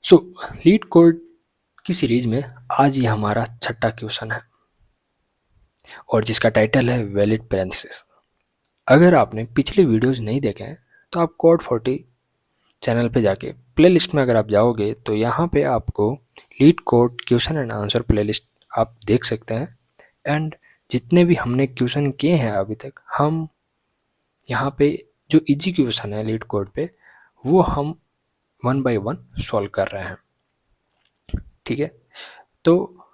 सो leet code की series में आज ये हमारा छठा क्वेश्चन है और जिसका टाइटल है वैलिड पैरेंथेसिस। अगर आपने पिछले वीडियोस नहीं देखे हैं तो आप कोड 40 चैनल पे जाके प्ले लिस्ट में अगर आप जाओगे तो यहाँ पे आपको leet code question and answer play list आप देख सकते हैं। एंड जितने भी हमने क्वेश्चन किए हैं अभी तक, हम यहाँ पे जो इजी क्वेश्चन है लीड कोड पे वो हम 1 बाय 1 सॉल्व कर रहे हैं। ठीक है, तो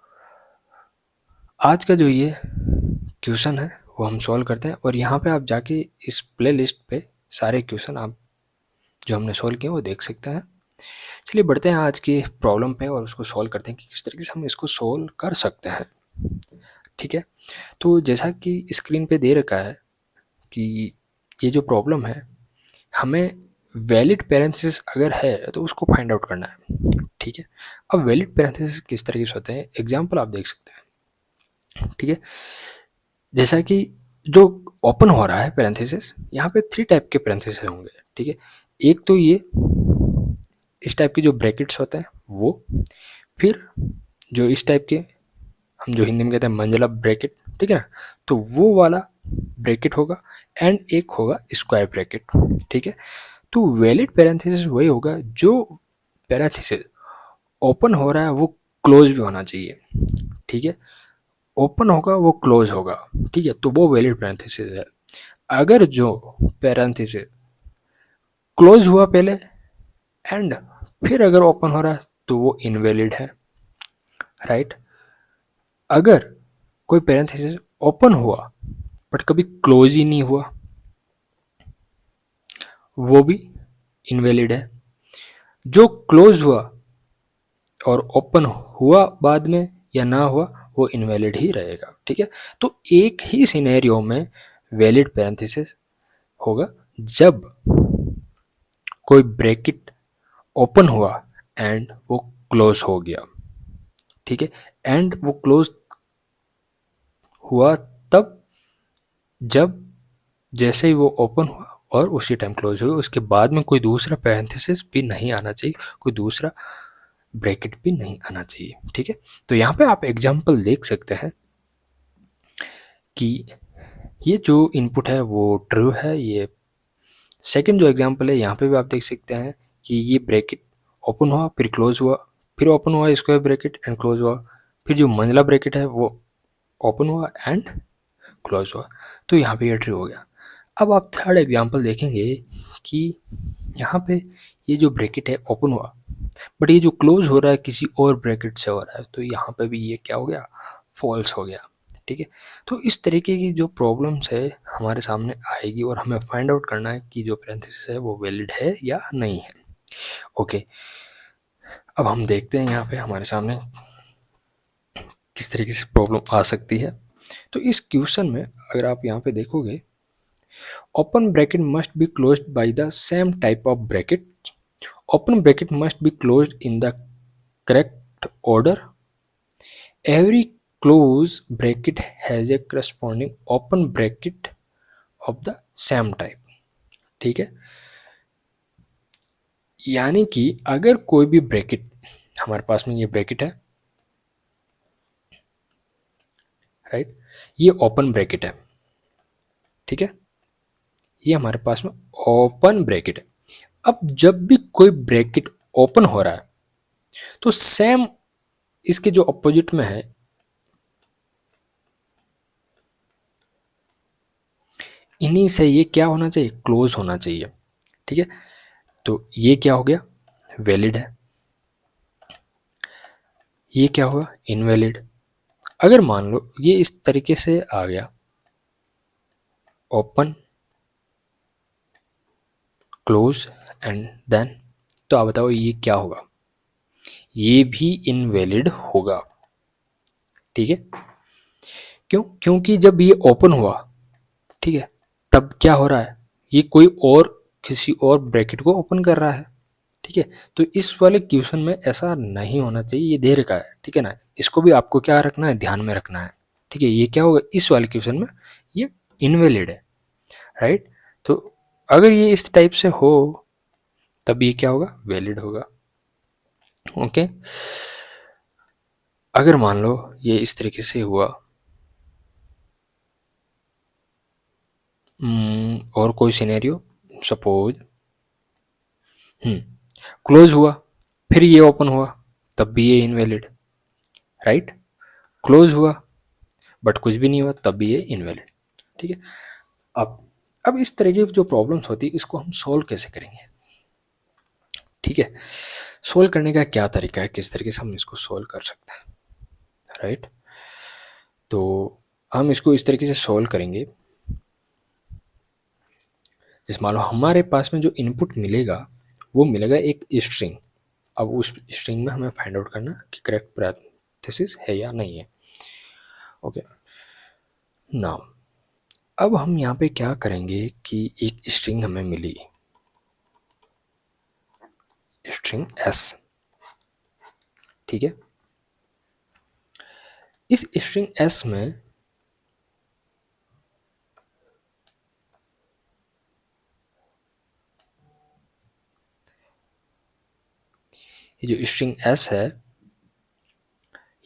आज का जो ये क्वेश्चन है वो हम सॉल्व करते हैं और यहाँ पे आप जाके इस प्ले लिस्ट पे सारे क्वेश्चन आप जो हमने सॉल्व किए वो देख सकते हैं। चलिए बढ़ते हैं आज की प्रॉब्लम पे और उसको सॉल्व करते हैं कि किस तरीके से हम इसको सॉल्व कर सकते हैं। ठीक है, तो जैसा कि स्क्रीन पे दे रखा है कि ये जो प्रॉब्लम है हमें वैलिड पैरेंथेसिस अगर है तो उसको फाइंड आउट करना है। ठीक है, अब वैलिड पैरेंथेसिस किस तरीके से होते हैं एग्जाम्पल आप देख सकते हैं। ठीक है, जैसा कि जो ओपन हो रहा है पैरेंथेसिस, यहाँ पे 3 टाइप के पैरेंथेसिस होंगे। ठीक है, एक तो ये इस टाइप के जो ब्रैकेट्स होते हैं वो, फिर जो इस टाइप के हम जो हिंदी में कहते हैं मंझला ब्रैकेट, ठीक है ना, तो वो वाला ब्रैकेट होगा एंड एक होगा स्क्वायर ब्रैकेट। ठीक है, तो वैलिड पैरेंथेसिस वही होगा जो पैरेंथेसिस ओपन हो रहा है वो क्लोज भी होना चाहिए। ठीक है, ओपन होगा वो क्लोज होगा। ठीक है, तो वो वैलिड पैरेंथेसिस है। अगर जो पैरेंथेसिस क्लोज हुआ पहले एंड फिर अगर ओपन हो रहा है तो वो इनवैलिड है। राइट, अगर कोई पैरेंथेसिस ओपन हुआ बट कभी क्लोज ही नहीं हुआ वो भी इनवैलिड है। जो क्लोज हुआ और ओपन हुआ बाद में या ना हुआ वो इनवैलिड ही रहेगा। ठीक है, तो एक ही सिनेरियो में वैलिड पैरेंथेसिस होगा जब कोई ब्रैकेट ओपन हुआ एंड वो क्लोज हो गया। ठीक है, एंड वो क्लोज हुआ तब जब जैसे ही वो ओपन हुआ और उसी टाइम क्लोज हुआ, उसके बाद में कोई दूसरा पैरेंथेसिस भी नहीं आना चाहिए, कोई दूसरा ब्रैकेट भी नहीं आना चाहिए। ठीक है, तो यहाँ पे आप एग्जाम्पल देख सकते हैं कि ये जो इनपुट है वो ट्रू है। ये सेकंड जो एग्जांपल है यहाँ पे भी आप देख सकते हैं कि ये ब्रैकेट ओपन हुआ फिर क्लोज हुआ फिर ओपन हुआ स्क्वायर ब्रैकेट एंड क्लोज हुआ, फिर जो मंझला ब्रैकेट है वो ओपन हुआ एंड क्लोज हुआ, तो यहाँ पे ये ट्रू हो गया। अब आप थर्ड एग्जांपल देखेंगे कि यहाँ पे ये जो ब्रैकेट है ओपन हुआ बट ये जो क्लोज हो रहा है किसी और ब्रैकेट से हो रहा है, तो यहाँ पे भी ये क्या हो गया, फॉल्स हो गया। ठीक है, तो इस तरीके की जो प्रॉब्लम्स है हमारे सामने आएगी और हमें फाइंड आउट करना है कि जो पैरेंथेसिस है वो वैलिड है या नहीं है। ओके, अब हम देखते हैं यहाँ पे हमारे सामने किस तरीके से प्रॉब्लम आ सकती है। तो इस क्वेश्चन में अगर आप यहाँ पे देखोगे, open bracket must be closed by the same type of bracket, open bracket must be closed in the correct order, every close bracket has a corresponding open bracket of the same type। ठीक है, यानी कि अगर कोई भी bracket, हमारे पास में ये ब्रैकेट है, राइट, ये ओपन ब्रैकेट है। ठीक है, ये हमारे पास में ओपन ब्रैकेट है। अब जब भी कोई ब्रैकेट ओपन हो रहा है तो सेम इसके जो अपोजिट में है इन्हीं से ये क्या होना चाहिए, क्लोज होना चाहिए। ठीक है, तो ये क्या हो गया, वैलिड है। ये क्या हुआ, इनवैलिड। अगर मान लो ये इस तरीके से आ गया, ओपन क्लोज एंड देन, तो आप बताओ ये क्या होगा, ये भी इनवैलिड होगा। ठीक है, क्यों, क्योंकि जब ये ओपन हुआ, ठीक है, तब क्या हो रहा है, ये कोई और किसी और ब्रैकेट को ओपन कर रहा है। ठीक है, तो इस वाले क्वेश्चन में ऐसा नहीं होना चाहिए, ये दे रखा है। ठीक है ना, इसको भी आपको क्या रखना है, ध्यान में रखना है। ठीक है, ये क्या होगा, इस वाले क्वेश्चन में ये इनवैलिड है। राइट, तो अगर ये इस टाइप से हो तब ये क्या होगा, वैलिड होगा। ओके। अगर मान लो ये इस तरीके से हुआ, और कोई सिनेरियो, सपोज क्लोज हुआ, फिर ये ओपन हुआ, तब भी ये इनवैलिड, राइट। क्लोज हुआ बट कुछ भी नहीं हुआ, तब भी ये इनवैलिड। ठीक है। अब अब इस तरह की जो प्रॉब्लम्स होती है इसको हम सोल्व कैसे करेंगे? ठीक है। सोल्व करने का क्या तरीका है, किस तरीके से हम इसको सोल्व कर सकते हैं, राइट। तो हम इसको इस तरीके से सोल्व करेंगे, जैसे मान लो हमारे पास में जो इनपुट मिलेगा वो मिलेगा एक स्ट्रिंग। अब उस स्ट्रिंग में हमें फाइंड आउट करना कि करेक्ट पैरेंथेसिस है या नहीं है। ओके। नाउ अब हम यहाँ पे क्या करेंगे कि एक स्ट्रिंग हमें मिली, स्ट्रिंग एस। ठीक है। इस स्ट्रिंग एस में ये जो स्ट्रिंग एस है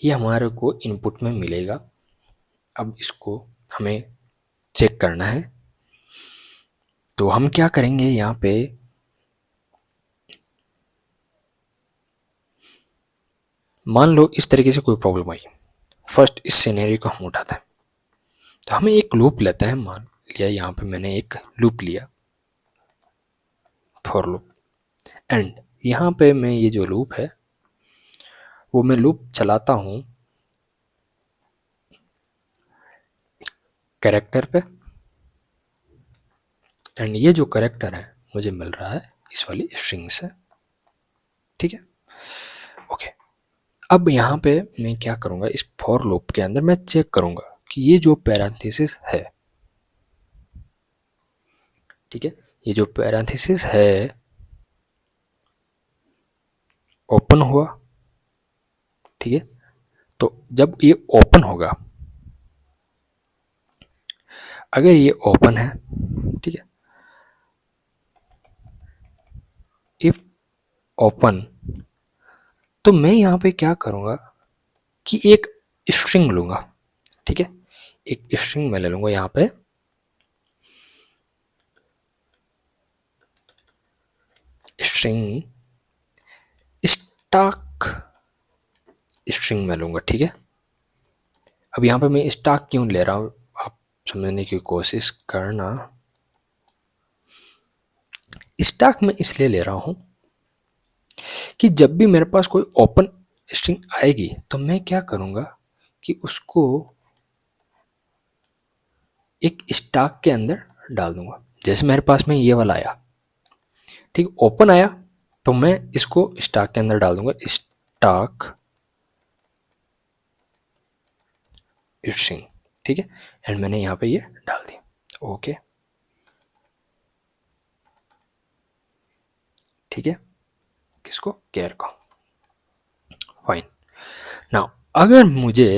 ये हमारे को इनपुट में मिलेगा। अब इसको हमें चेक करना है, तो हम क्या करेंगे यहाँ पे, मान लो इस तरीके से कोई प्रॉब्लम आई। फर्स्ट इस सिनेरियो को हम उठाते हैं, तो हमें एक लूप लेते हैं। मान लिया यहाँ पे मैंने एक लूप लिया, फॉर लूप, एंड यहाँ पे मैं ये जो लूप है वो मैं लूप चलाता हूँ कैरेक्टर पे, एंड ये जो कैरेक्टर है मुझे मिल रहा है इस वाली स्ट्रिंग से। ठीक है। ओके। अब यहाँ पे मैं क्या करूँगा, इस फॉर लूप के अंदर मैं चेक करूँगा कि ये जो पैरेंथेसिस है, ठीक है, ये जो पैरेंथेसिस है ओपन हुआ। ठीक है। तो जब ये ओपन होगा, अगर ये ओपन है, ठीक है, इफ ओपन, तो मैं यहाँ पे क्या करूँगा कि एक स्ट्रिंग लूँगा। ठीक है। एक स्ट्रिंग मैं ले लूँगा यहाँ पे, स्ट्रिंग स्टॉक स्ट्रिंग में लूँगा। ठीक है। अब यहाँ पे मैं स्टॉक क्यों ले रहा हूँ आप समझने की कोशिश करना। स्टॉक में इसलिए ले रहा हूँ कि जब भी मेरे पास कोई ओपन स्ट्रिंग आएगी तो मैं क्या करूँगा कि उसको एक स्टॉक के अंदर डाल दूंगा। जैसे मेरे पास में ये वाला आया, ठीक, ओपन आया, तो मैं इसको स्टॉक के अंदर डाल दूंगा, स्टॉक स्ट्रिंग। ठीक है। एंड मैंने यहाँ पे ये डाल दिया। ओके। ठीक है। किसको, केयर को। फाइन। नाउ अगर मुझे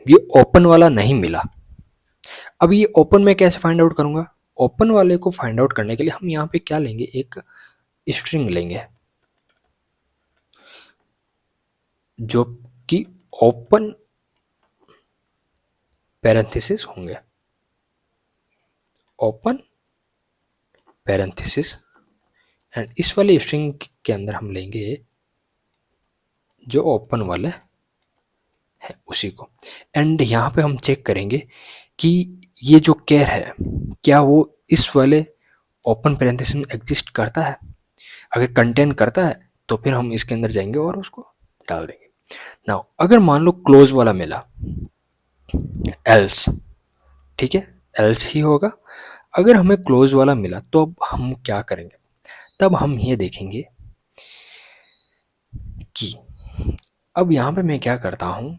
ये ओपन वाला नहीं मिला, अब ये ओपन में कैसे फाइंड आउट करूंगा? ओपन वाले को फाइंड आउट करने के लिए हम यहाँ पे क्या लेंगे, एक स्ट्रिंग लेंगे जो कि ओपन पैरेंथेसिस होंगे, ओपन पैरेंथेसिस, एंड इस वाले स्ट्रिंग के अंदर हम लेंगे जो ओपन वाले है उसी को। एंड यहाँ पे हम चेक करेंगे कि ये जो केयर है क्या वो इस वाले ओपन पैरेंथेसिस में एग्जिस्ट करता है। अगर कंटेन करता है तो फिर हम इसके अंदर जाएंगे और उसको डाल देंगे। नाउ अगर मान लो क्लोज वाला मिला, एल्स, ठीक है, एल्स ही होगा। अगर हमें क्लोज वाला मिला तो अब हम क्या करेंगे, तब हम ये देखेंगे कि अब यहाँ पे मैं क्या करता हूँ,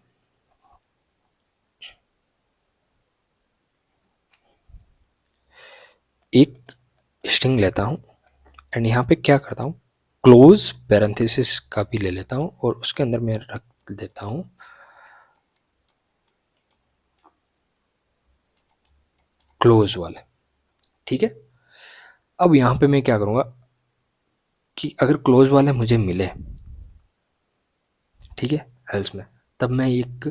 एक स्ट्रिंग लेता हूँ एंड यहाँ पे क्या करता हूँ, क्लोज पैरेंथेसिस का भी ले लेता हूँ और उसके अंदर मैं रख देता हूँ क्लोज वाले। ठीक है। अब यहाँ पे मैं क्या करूँगा कि अगर क्लोज वाले मुझे मिले ठीक है, एल्स में, तब मैं एक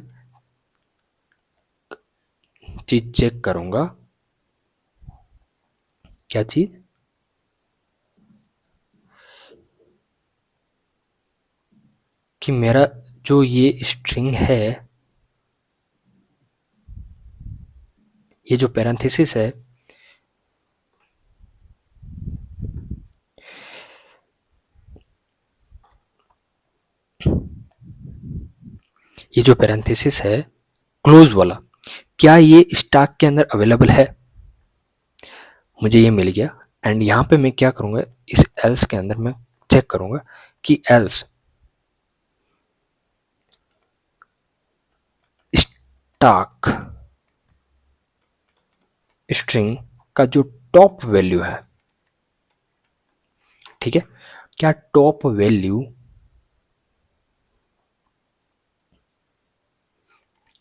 चीज चेक करूंगा। क्या चीज? कि मेरा जो ये स्ट्रिंग है, ये जो पैरेंथेसिस है, ये जो पैरेंथेसिस है क्लोज वाला, क्या ये स्टैक के अंदर अवेलेबल है? मुझे ये मिल गया। एंड यहाँ पे मैं क्या करूँगा, इस एल्स के अंदर मैं चेक करूँगा कि एल्स स्टैक स्ट्रिंग का जो टॉप वैल्यू है, ठीक है, क्या टॉप वैल्यू,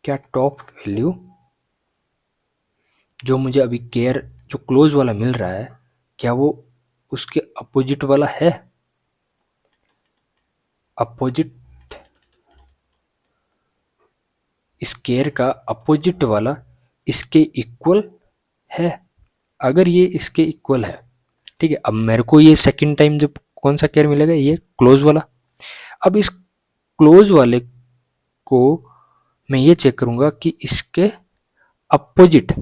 क्या टॉप वैल्यू जो मुझे अभी केयर जो क्लोज वाला मिल रहा है, क्या वो उसके अपोजिट वाला है? अपोजिट, इस केयर का अपोजिट वाला इसके इक्वल है। अगर ये इसके इक्वल है, ठीक है, अब मेरे को ये सेकंड टाइम जब कौन सा केयर मिलेगा, ये क्लोज वाला। अब इस क्लोज वाले को मैं ये चेक करूंगा कि इसके अपोजिट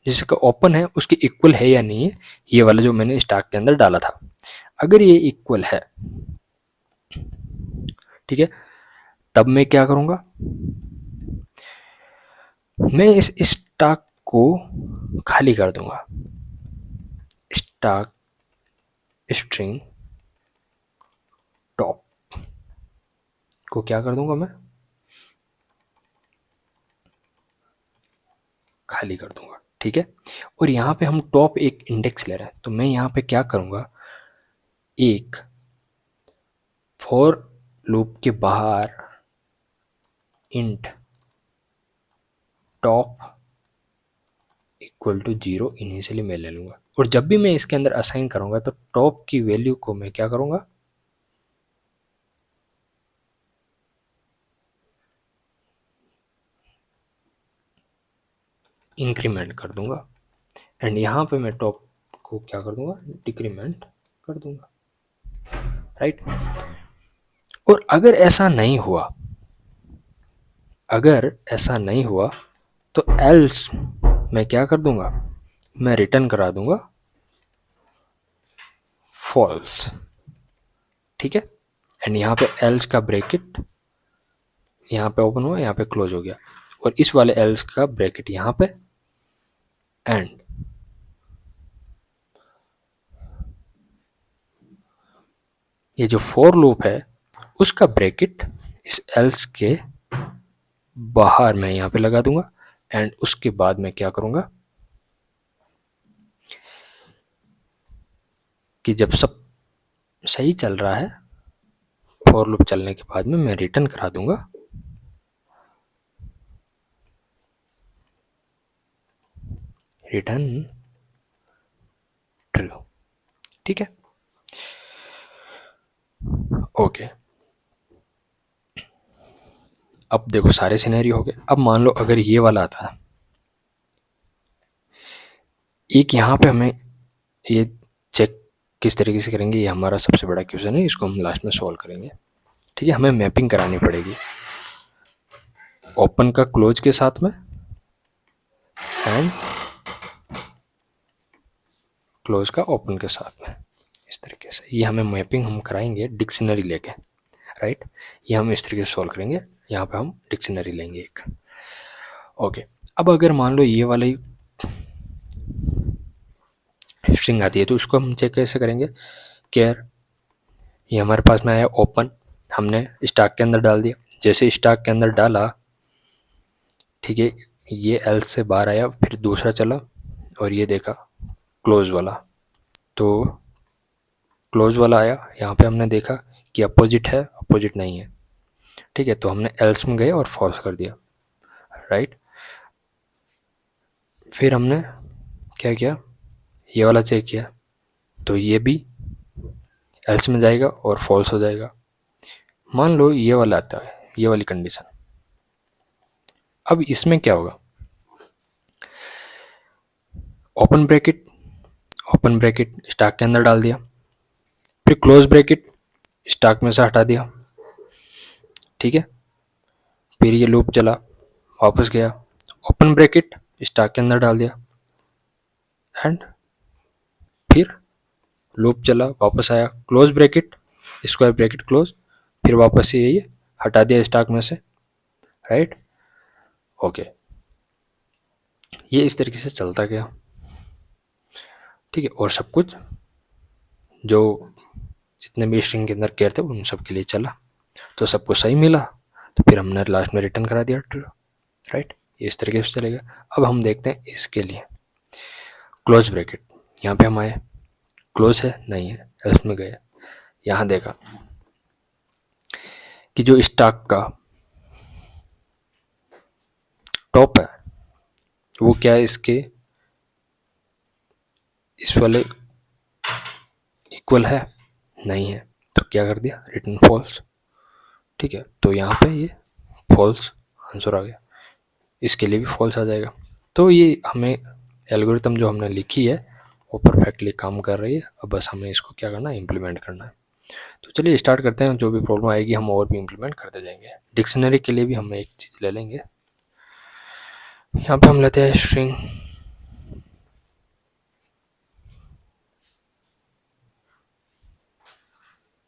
जिसका ओपन है उसके इक्वल है या नहीं है, ये वाला जो मैंने स्टैक के अंदर डाला था। अगर ये इक्वल है, ठीक है, तब मैं क्या करूंगा, मैं इस स्टैक को खाली कर दूंगा। स्टैक स्ट्रिंग टॉप को क्या कर दूंगा, मैं खाली कर दूंगा, ठीक है। और यहाँ पे हम टॉप एक इंडेक्स ले रहे हैं, तो मैं यहाँ पे क्या करूँगा, एक फॉर लूप के बाहर int top equal to 0 initially मैं ले लूँगा। और जब भी मैं इसके अंदर असाइन करूँगा तो टॉप की वैल्यू को मैं क्या करूँगा, इंक्रीमेंट कर दूंगा। एंड यहाँ पे मैं टॉप को क्या कर दूंगा, डिक्रीमेंट कर दूंगा, राइट। और अगर ऐसा नहीं हुआ, अगर ऐसा नहीं हुआ तो एल्स मैं क्या कर दूंगा, मैं रिटर्न करा दूंगा फॉल्स, ठीक है। एंड यहाँ पे एल्स का ब्रैकेट यहाँ पे ओपन हुआ, यहाँ पे क्लोज हो गया, और इस वाले एल्स का ब्रैकेट यहाँ पे, एंड ये जो फॉर लूप है उसका ब्रैकेट इस एल्स के बाहर मैं यहाँ पे लगा दूंगा। एंड उसके बाद मैं क्या करूँगा कि जब सब सही चल रहा है, फॉर लूप चलने के बाद में मैं रिटर्न करा दूंगा रिटर्न ट्रू, ठीक है, ओके। अब देखो सारे सिनेरियो हो गए। अब मान लो अगर ये वाला आता, एक यहाँ पे हमें ये चेक किस तरीके से करेंगे, ये हमारा सबसे बड़ा क्वेश्चन है, इसको हम लास्ट में सॉल्व करेंगे, ठीक है। हमें मैपिंग करानी पड़ेगी ओपन का क्लोज के साथ में, एंड क्लोज का ओपन के साथ में, इस तरीके से ये हमें मैपिंग हम कराएंगे डिक्शनरी लेके, राइट। ये हम इस तरीके से सॉल्व करेंगे, यहाँ पे हम डिक्शनरी लेंगे एक, ओके। अब अगर मान लो ये वाली स्ट्रिंग आती है तो उसको हम चेक कैसे करेंगे, केयर ये हमारे पास में आया ओपन, हमने स्टैक के अंदर डाल दिया, जैसे स्टैक के अंदर डाला, ठीक है, ये एल्स से बाहर आया, फिर दूसरा चला और ये देखा क्लोज वाला, तो क्लोज वाला आया, यहाँ पे हमने देखा कि अपोजिट है, अपोजिट नहीं है, ठीक है, तो हमने एल्स में गए और फॉल्स कर दिया, राइट। फिर हमने क्या किया, ये वाला चेक किया, तो ये भी एल्स में जाएगा और फॉल्स हो जाएगा। मान लो ये वाला आता है, ये वाली कंडीशन। अब इसमें क्या होगा, ओपन ब्रैकेट स्टॉक के अंदर डाल दिया, फिर क्लोज ब्रैकेट स्टॉक में से हटा दिया, ठीक है। फिर ये लूप चला, वापस गया, ओपन ब्रैकेट स्टॉक के अंदर डाल दिया, एंड फिर लूप चला, वापस आया, close bracket square bracket close, फिर वापस ये हटा दिया स्टॉक में से, राइट। ओके, ये इस तरीके से चलता गया, ठीक है। और सब कुछ जो जितने भी स्ट्रिंग के अंदर केयर थे उन सब के लिए चला, तो सबको सही मिला, तो फिर हमने लास्ट में रिटर्न करा दिया ट्रू, राइट। ये इस तरीके से चलेगा। अब हम देखते हैं इसके लिए क्लोज ब्रैकेट, यहाँ पे हम आए, क्लोज है नहीं है, एल्स में गए, यहाँ देखा कि जो स्टॉक का टॉप है वो क्या है, इसके इस वाले इक्वल है नहीं है, तो क्या कर दिया, रिटर्न फॉल्स, ठीक है। तो यहाँ पे ये फॉल्स आंसर आ गया, इसके लिए भी फॉल्स आ जाएगा। तो ये हमें एल्गोरिथम जो हमने लिखी है वो परफेक्टली काम कर रही है। अब बस हमें इसको क्या करना है, इम्प्लीमेंट करना है। तो चलिए स्टार्ट करते हैं, जो भी प्रॉब्लम आएगी हम और भी इम्प्लीमेंट करते जाएंगे। डिक्शनरी के लिए भी हम एक चीज़ ले लेंगे, यहाँ पे हम लेते हैं स्ट्रिंग,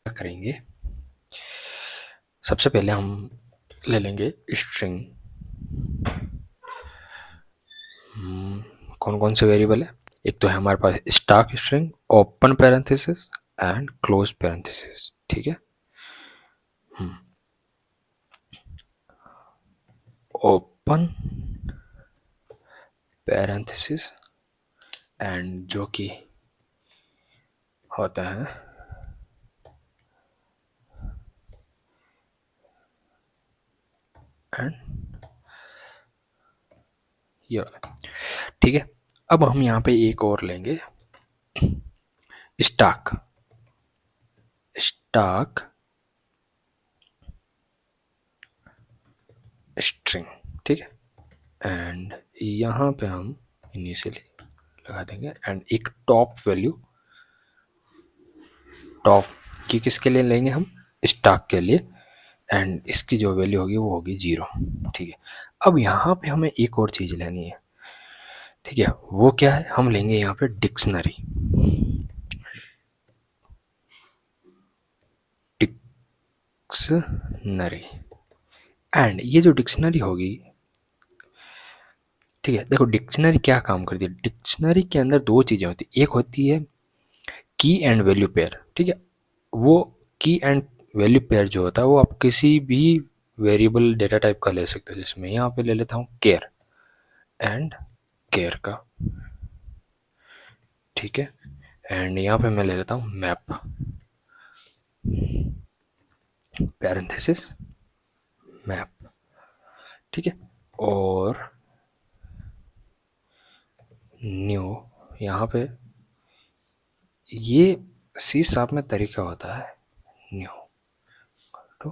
करेंगे सबसे पहले हम ले लेंगे स्ट्रिंग, कौन कौन से वेरिएबल है, एक तो है हमारे पास stock string, open parenthesis and close parenthesis, ठीक है। ओपन पैरेंथेसिस एंड जो कि होता है एंड ये, ठीक है। अब हम यहाँ पे एक और लेंगे स्टॉक स्ट्रिंग, ठीक है। एंड यहाँ पे हम इनिशियली लगा देंगे एंड एक टॉप वैल्यू, टॉप की किसके लिए लेंगे हम, स्टॉक के लिए, एंड इसकी जो वैल्यू होगी वो होगी 0, ठीक है। अब यहाँ पे हमें एक और चीज़ लेनी है, ठीक है। वो क्या है, हम लेंगे यहाँ पे डिक्शनरी, एंड ये जो डिक्शनरी होगी, ठीक है। देखो डिक्शनरी क्या काम करती है, डिक्शनरी के अंदर दो चीज़ें होती है, एक होती है की एंड वैल्यू पेयर, ठीक है। वो की एंड वैल्यू पेयर जो होता है वो आप किसी भी वेरिएबल डेटा टाइप का ले सकते हो, जिसमें यहाँ पे ले लेता हूँ केयर एंड केयर का, ठीक है। एंड यहाँ पे मैं ले लेता हूँ मैप पैरेंथेसिस मैप, ठीक है। और न्यू, यहाँ पे ये सी शार्प में तरीका होता है न्यू, तो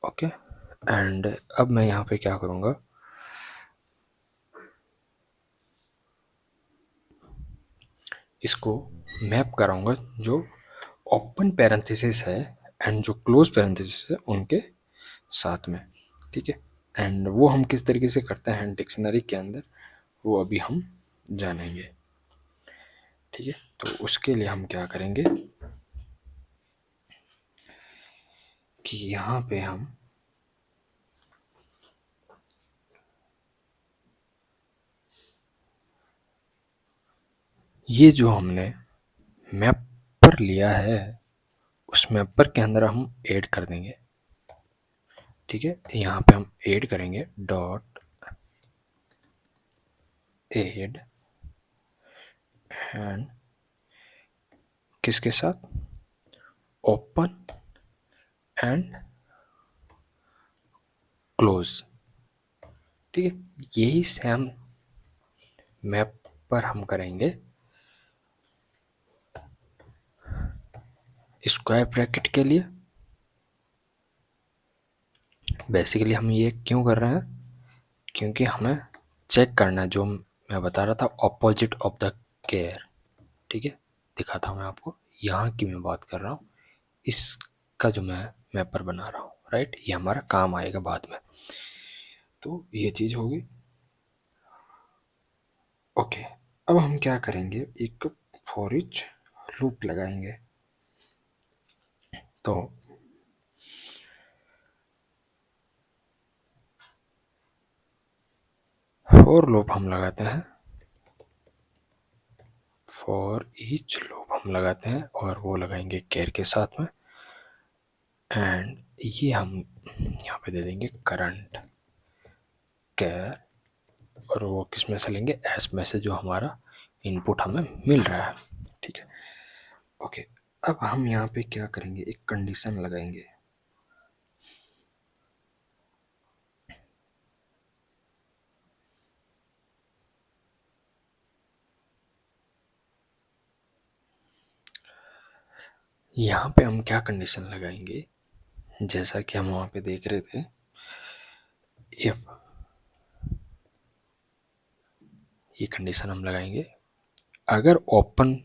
ओके। एंड अब मैं यहाँ पे क्या करूँगा, इसको मैप कराऊंगा जो ओपन पैरेंथेसिस है एंड जो क्लोज पैरेंथेसिस है उनके साथ में, ठीक है। एंड वो हम किस तरीके से करते हैं डिक्शनरी के अंदर, वो अभी हम जानेंगे, ठीक है। तो उसके लिए हम क्या करेंगे कि यहाँ पे हम ये जो हमने मैप पर लिया है उस मैप पर के अंदर हम ऐड कर देंगे, ठीक है। यहाँ पे हम ऐड करेंगे डॉट ऐड एंड किसके साथ, ओपन एंड क्लोज, ठीक है। यही सेम मैप पर हम करेंगे स्क्वायर ब्रैकेट के लिए बेसिकली हम ये क्यों कर रहे हैं, क्योंकि हमें चेक करना है, जो मैं बता रहा था ऑपोजिट ऑफ द केयर, ठीक है, दिखाता हूँ मैं आपको। यहाँ की मैं बात कर रहा हूँ, इसका जो मैं मैपर बना रहा हूँ, राइट, ये हमारा काम आएगा बाद में। तो ये चीज़ होगी। ओके, अब हम क्या करेंगे, एक फॉर ईच लूप लगाएंगे। तो फॉर लूप हम लगाते हैं, फॉर ईच लूप हम लगाते हैं, और वो लगाएंगे केयर के साथ में। एंड ये हम यहाँ पे दे देंगे करंट केयर, और वो किस में से लेंगे, एस में से, जो हमारा इनपुट हमें मिल रहा है, ठीक है। ओके, अब हम यहाँ पे क्या करेंगे, एक कंडीशन लगाएंगे। यहाँ पे हम क्या कंडीशन लगाएंगे, जैसा कि हम वहाँ पे देख रहे थे, इफ, ये कंडीशन हम लगाएंगे, अगर ओपन,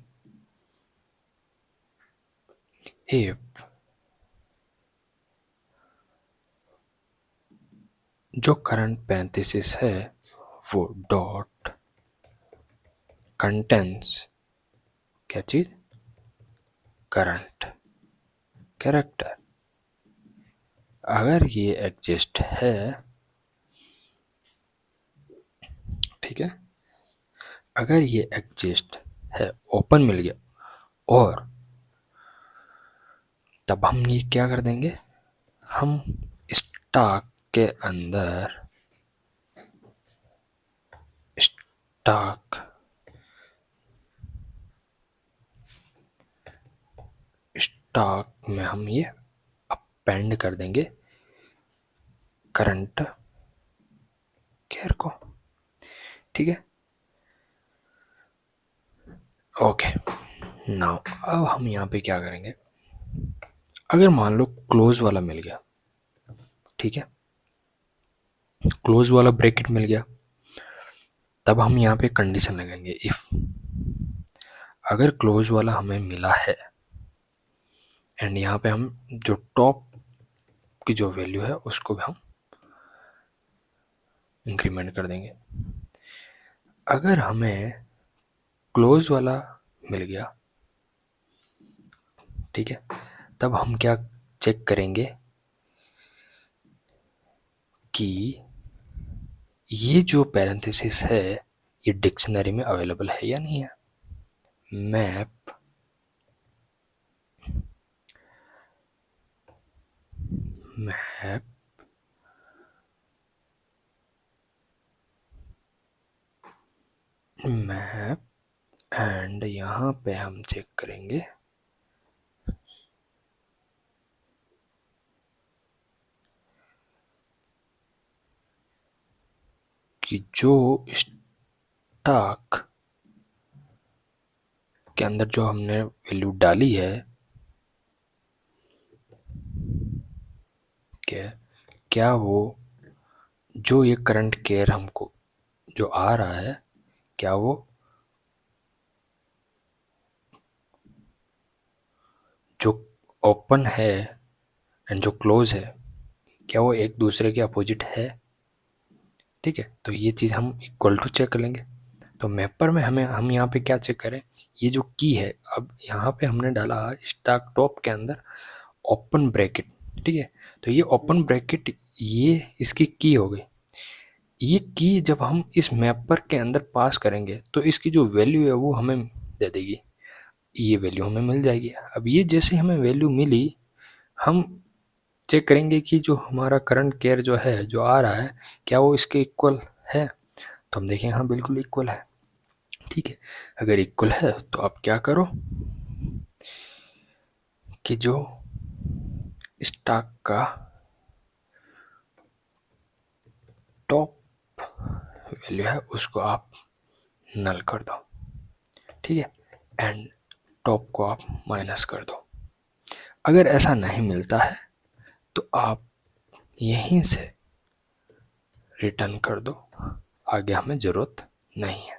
इफ जो करंट पैरेंथेसिस है वो डॉट कंटेंट्स, क्या चीज, करंट कैरेक्टर, अगर ये एग्जिस्ट है, ठीक है, अगर ये एग्जिस्ट है, ओपन मिल गया, और तब हम ये क्या कर देंगे, हम स्टॉक के अंदर, स्टॉक स्टॉक में हम ये अपेंड कर देंगे करंट केयर को, ठीक है। ओके, नाउ अब हम यहाँ पे क्या करेंगे, अगर मान लो क्लोज वाला मिल गया, ठीक है, क्लोज वाला ब्रैकेट मिल गया, तब हम यहाँ पे कंडीशन लगाएंगे, इफ अगर क्लोज वाला हमें मिला है, एंड यहाँ पे हम जो टॉप की जो वैल्यू है उसको भी हम इंक्रीमेंट कर देंगे। अगर हमें क्लोज वाला मिल गया, ठीक है, तब हम क्या चेक करेंगे कि ये जो पैरेंथेसिस है ये डिक्शनरी में अवेलेबल है या नहीं है। मैप मैप मैप एंड यहाँ पे हम चेक करेंगे कि जो स्टॉक के अंदर जो हमने वैल्यू डाली है, क्या वो जो ये करंट केयर हमको जो आ रहा है, क्या वो जो ओपन है एंड जो क्लोज है, क्या वो एक दूसरे के अपोजिट है, ठीक है। तो ये चीज़ हम इक्वल टू चेक कर लेंगे। तो मैपर में हम यहाँ पे क्या चेक करें, ये जो की है, अब यहाँ पे हमने डाला स्टॉक टॉप के अंदर ओपन ब्रैकेट, ठीक है, तो ये ओपन ब्रैकेट ये इसकी की हो गई। ये की जब हम इस मैपर के अंदर पास करेंगे तो इसकी जो वैल्यू है वो हमें दे देगी, ये वैल्यू हमें मिल जाएगी। अब ये जैसे हमें वैल्यू मिली, हम चेक करेंगे कि जो हमारा करंट केयर जो है जो आ रहा है, क्या वो इसके इक्वल है, तो हम देखें हाँ बिल्कुल इक्वल है, ठीक है। अगर इक्वल है तो आप क्या करो कि जो स्टॉक का टॉप वैल्यू है उसको आप नल कर दो, ठीक है, एंड टॉप को आप माइनस कर दो। अगर ऐसा नहीं मिलता है तो आप यहीं से रिटर्न कर दो, आगे हमें ज़रूरत नहीं है,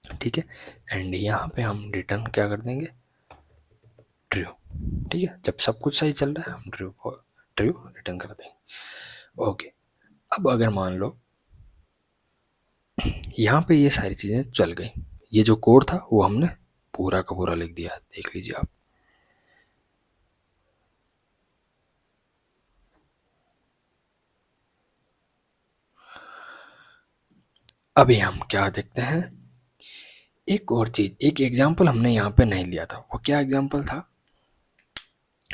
ठीक है। एंड यहाँ पे हम रिटर्न क्या कर देंगे, ट्रू, ठीक है। जब सब कुछ सही चल रहा है हम ट्रू रिटर्न कर देंगे। ओके, अब अगर मान लो यहाँ पे ये सारी चीज़ें चल गई, ये जो कोड था वो हमने पूरा का पूरा लिख दिया, देख लीजिए आप। अभी हम क्या देखते हैं, एक और चीज, एक एग्जाम्पल हमने यहाँ पे नहीं लिया था। वो क्या एग्जाम्पल था,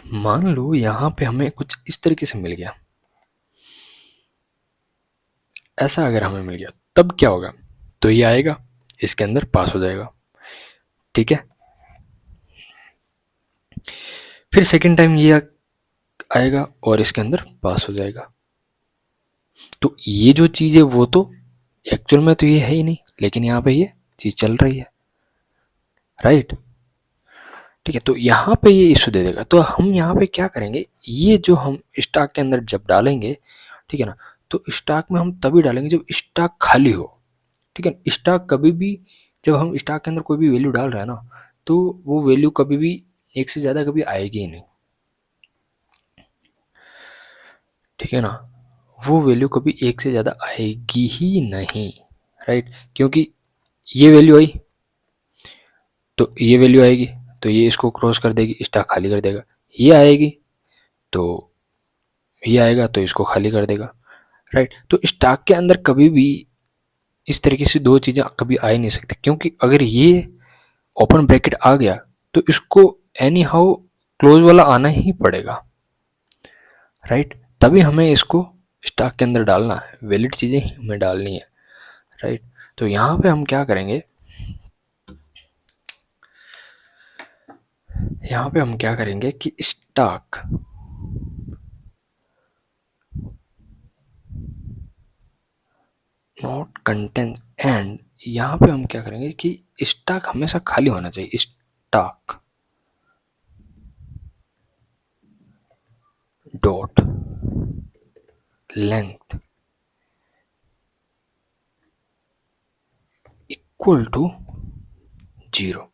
मान लो यहाँ पे हमें कुछ इस तरीके से मिल गया, ऐसा अगर हमें मिल गया तब क्या होगा, तो ये आएगा इसके अंदर पास हो जाएगा, ठीक है। फिर सेकंड टाइम ये आएगा और इसके अंदर पास हो जाएगा। तो ये जो चीज़ है वो तो एक्चुअल में तो ये है ही नहीं, लेकिन यहाँ पे ये चीज़ चल रही है, राइट, ठीक है। तो यहाँ पे ये इशू दे देगा। तो हम यहाँ पे क्या करेंगे, ये जो हम स्टॉक के अंदर जब डालेंगे, ठीक है ना, तो स्टॉक में हम तभी डालेंगे जब स्टॉक खाली हो, ठीक है। स्टॉक कभी भी, जब हम स्टॉक के अंदर कोई भी वैल्यू डाल रहे हैं ना, तो वो वैल्यू कभी भी एक से ज़्यादा कभी आएगी ही नहीं, ठीक है ना। वो वैल्यू कभी एक से ज़्यादा आएगी ही नहीं, राइट, क्योंकि ये वैल्यू आई तो ये वैल्यू आएगी, तो ये इसको क्रॉस कर देगी, स्टॉक खाली कर देगा। ये आएगी तो ये आएगा तो इसको खाली कर देगा, राइट। तो स्टॉक के अंदर कभी भी इस तरीके से दो चीज़ें कभी आ ही नहीं सकती, क्योंकि अगर ये ओपन ब्रैकेट आ गया तो इसको एनी हाउ क्लोज वाला आना ही पड़ेगा, राइट। तभी हमें इसको स्टॉक के अंदर डालना है, वैलिड चीज़ें ही हमें डालनी है, राइट। तो यहाँ पे हम क्या करेंगे, यहाँ पे हम क्या करेंगे कि स्टॉक नॉट कंटेंट, एंड यहाँ पे हम क्या करेंगे कि स्टॉक हमेशा खाली होना चाहिए, stack dot length equal to 0,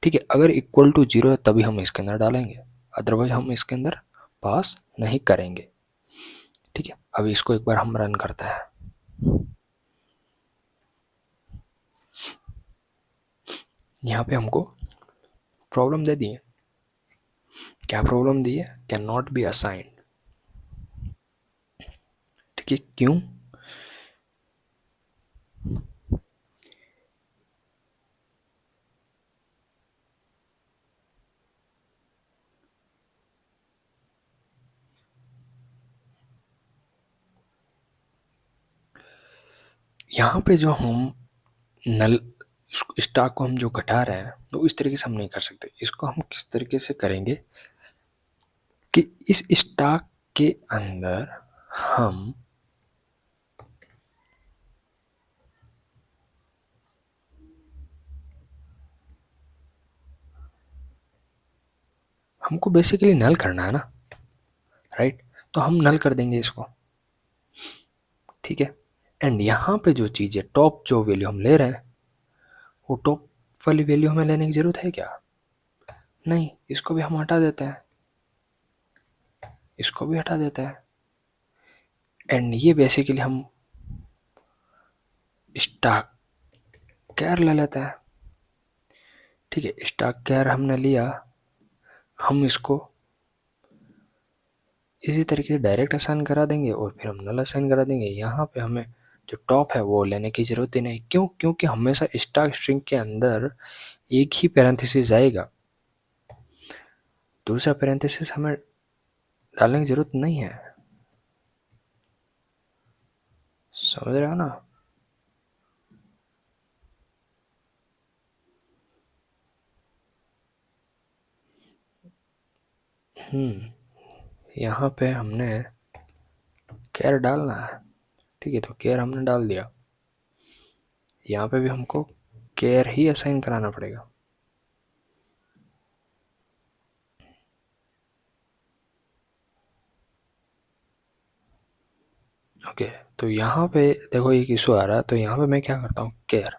ठीक है। अगर इक्वल टू 0 है तभी हम इसके अंदर डालेंगे, अदरवाइज हम इसके अंदर पास नहीं करेंगे, ठीक है। अब इसको एक बार हम रन करते हैं, यहाँ पे हमको प्रॉब्लम दे दी है। क्या प्रॉब्लम दी है, कैन नॉट बी असाइंड, ठीक है। क्यों, यहाँ पे जो हम नल स्टॉक को हम जो घटा रहे हैं तो इस तरीके से हम नहीं कर सकते। इसको हम किस तरीके से करेंगे कि इस स्टॉक के अंदर हम हमको बेसिकली नल करना है ना, राइट। तो हम नल कर देंगे इसको, ठीक है। एंड यहाँ पे जो चीज़ है, टॉप जो वैल्यू हम ले रहे हैं, वो टॉप वाली वैल्यू हमें लेने की ज़रूरत है क्या, नहीं। इसको भी हम हटा देते हैं, इसको भी हटा देते हैं, एंड ये बेसिकली हम स्टॉक कैर ले लेते हैं, ठीक है। स्टॉक कैर हमने लिया, हम इसको इसी तरीके से डायरेक्ट असाइन करा देंगे और फिर हम नल असाइन करा देंगे। यहाँ पे हमें जो टॉप है वो लेने की ज़रूरत ही नहीं, क्यों, क्योंकि हमेशा स्टॉक स्ट्रिंग के अंदर एक ही पैरेंथेसिस आएगा, दूसरा पैरेंथेसिस हमें डालने की ज़रूरत नहीं है, समझ रहे हो ना। यहाँ पे हमने केयर डालना है, ठीक है। तो केयर हमने डाल दिया, यहाँ पे भी हमको केयर ही असाइन कराना पड़ेगा, ओके, तो यहाँ पे देखो एक इशू आ रहा है, तो यहाँ पे मैं क्या करता हूँ, केयर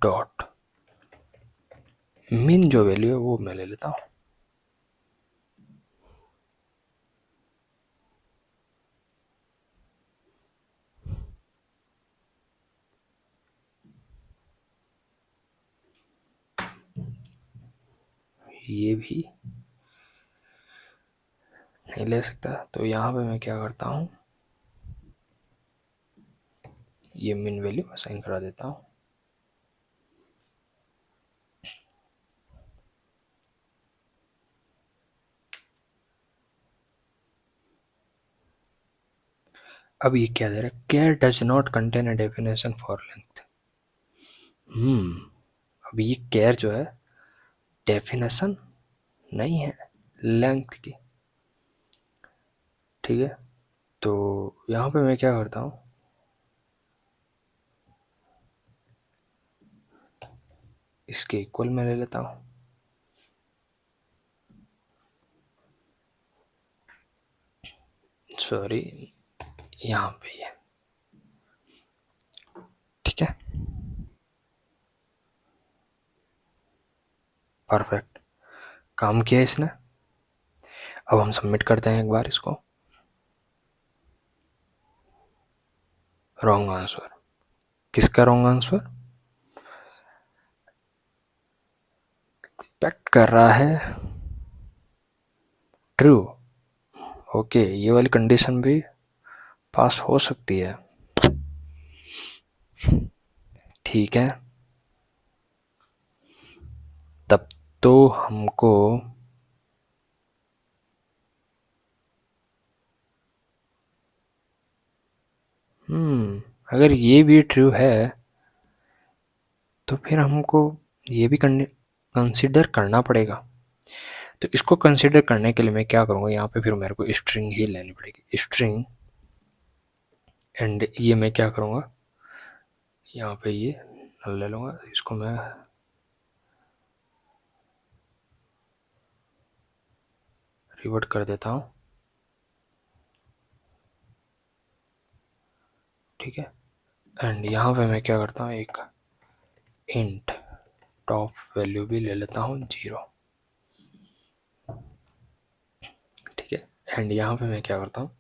डॉट मिन जो वैल्यू है वो मैं ले लेता हूँ। ये भी नहीं ले सकता, तो यहाँ पे मैं क्या करता हूँ, ये मिन वैल्यू असाइन करा देता हूँ। अब ये क्या दे रहा है, care does not contain a definition for length. अब ये केयर जो है डेफिनेशन नहीं है लेंथ की, ठीक है। तो यहाँ पे मैं क्या करता हूँ, इसके इक्वल में ले लेता हूँ, सॉरी यहाँ पे ये, ठीक है, परफेक्ट काम किया इसने। अब हम सबमिट करते हैं एक बार इसको। रॉन्ग आंसर, किसका रॉन्ग आंसर, एक्सपेक्ट कर रहा है ट्रू। ओके, ये वाली कंडीशन भी पास हो सकती है, ठीक है। तब तो हमको अगर ये भी ट्रू है तो फिर हमको ये भी कंसिडर करना पड़ेगा। तो इसको कंसिडर करने के लिए मैं क्या करूँगा, यहाँ पे फिर मेरे को स्ट्रिंग ही लेनी पड़ेगी, स्ट्रिंग, एंड ये मैं क्या करूँगा, यहाँ पे ये नल ले लूँगा, इसको मैं रिवर्ट कर देता हूँ, ठीक है। एंड यहाँ पे मैं क्या करता हूँ, एक इंट टॉप वैल्यू भी ले लेता हूँ 0, ठीक है। एंड यहाँ पे मैं क्या करता हूँ,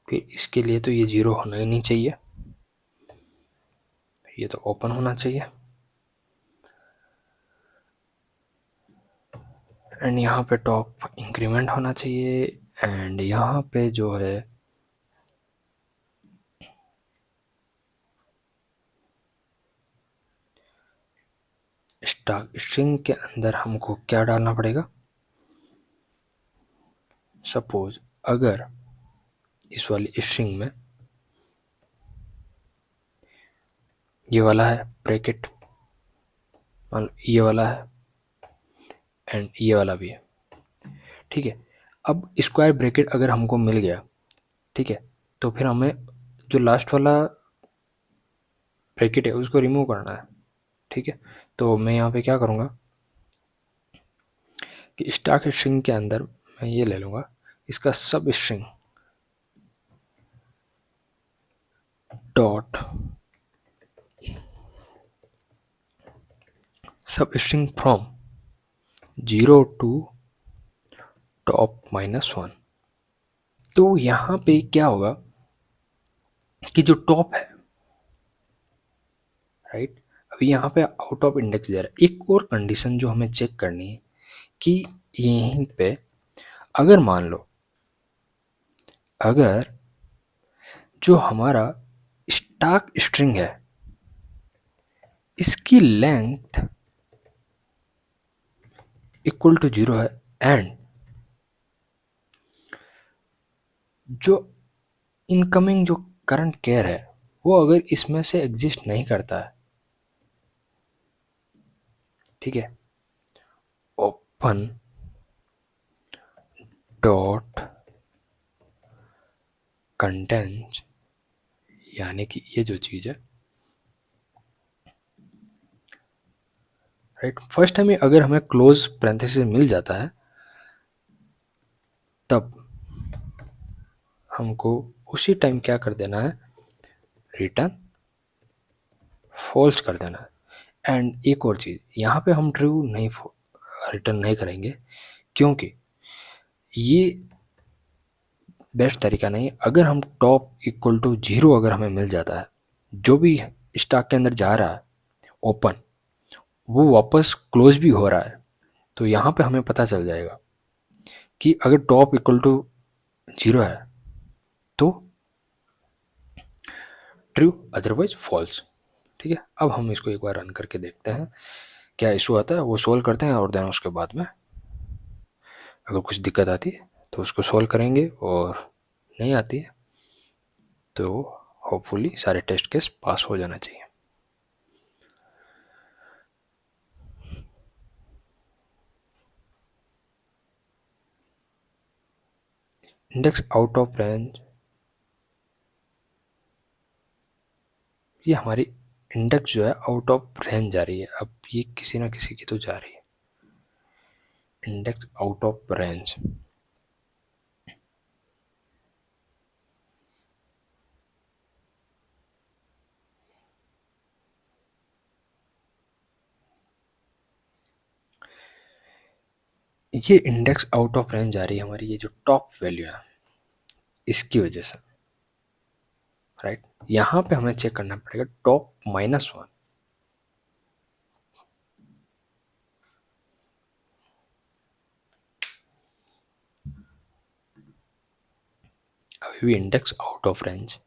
फिर इसके लिए तो ये 0 होना ही नहीं चाहिए, ये तो ओपन होना चाहिए। एंड यहाँ पे टॉप इंक्रीमेंट होना चाहिए, एंड यहाँ पे जो है स्ट्रिंग के अंदर हमको क्या डालना पड़ेगा, सपोज अगर इस वाली स्ट्रिंग में ये वाला है ब्रैकेट, मान लो ये वाला है एंड ये वाला भी है, ठीक है। अब स्क्वायर ब्रैकेट अगर हमको मिल गया, ठीक है, तो फिर हमें जो लास्ट वाला ब्रैकेट है उसको रिमूव करना है, ठीक है। तो मैं यहाँ पे क्या करूँगा कि स्टैक स्ट्रिंग के अंदर मैं ये ले लूँगा, इसका substring dot substring from 0 to top -1। तो यहाँ पे क्या होगा कि जो टॉप है, राइट, अभी यहाँ पे आउट ऑफ इंडेक्स दे रहा है। एक और कंडीशन जो हमें चेक करनी है कि यहीं पे अगर मान लो, अगर जो हमारा स्टैक स्ट्रिंग है इसकी लेंथ इक्वल टू 0 है, एंड जो इनकमिंग जो करंट केयर है वो अगर इसमें से एग्जिस्ट नहीं करता है, ठीक है, ओपन डॉट कंटेंट्स, यानी कि ये जो चीज़ है, राइट, फर्स्ट टाइम अगर हमें क्लोज पैरेंथेसिस मिल जाता है तब हमको उसी टाइम क्या कर देना है, रिटर्न फॉल्स कर देना है। एंड एक और चीज़, यहाँ पे हम ट्रू नहीं रिटर्न नहीं करेंगे, क्योंकि ये बेस्ट तरीका नहीं है। अगर हम टॉप इक्वल टू 0 अगर हमें मिल जाता है, जो भी स्टॉक के अंदर जा रहा है ओपन, वो वापस क्लोज भी हो रहा है, तो यहाँ पे हमें पता चल जाएगा कि अगर टॉप इक्वल टू 0 है तो ट्रू, अदरवाइज फॉल्स। ठीक है, अब हम इसको एक बार रन करके देखते हैं क्या इशू आता है, वो सोल्व करते हैं, और देन उसके बाद में अगर कुछ दिक्कत आती है तो उसको सोल्व करेंगे, और नहीं आती है तो होपफुली सारे टेस्ट केस पास हो जाना चाहिए। इंडेक्स आउट ऑफ रेंज, ये हमारी इंडेक्स जो है आउट ऑफ रेंज जा रही है, अब ये किसी ना किसी की तो जा रही है, इंडेक्स आउट ऑफ रेंज। ये इंडेक्स आउट ऑफ रेंज जा रही है हमारी, ये जो टॉप वैल्यू है इसकी वजह से, राइट। यहाँ पे हमें चेक करना पड़ेगा टॉप -1, अभी भी इंडेक्स आउट ऑफ रेंज।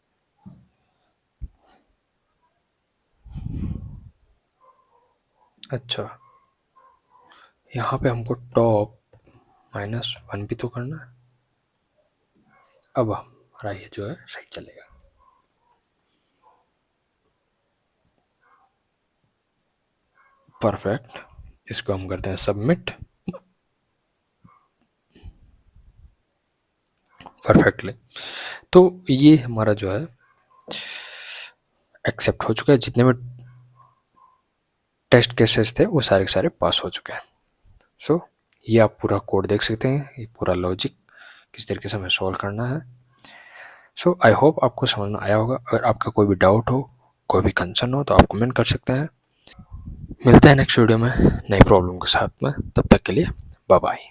अच्छा, यहाँ पे हमको टॉप -1 भी तो करना है, अब हमारा ये जो है सही चलेगा। परफेक्ट, इसको हम करते हैं सबमिट। परफेक्टली, तो ये हमारा जो है एक्सेप्ट हो चुका है, जितने भी टेस्ट केसेस थे वो सारे के सारे पास हो चुके हैं। सो ये आप पूरा कोड देख सकते हैं, ये पूरा लॉजिक किस तरीके से हमें सॉल्व करना है। सो आई होप आपको समझ में आया होगा। अगर आपका कोई भी डाउट हो, कोई भी कंसर्न हो, तो आप कमेंट कर सकते हैं। मिलते हैं नेक्स्ट वीडियो में नई प्रॉब्लम के साथ में, तब तक के लिए बाय बाय।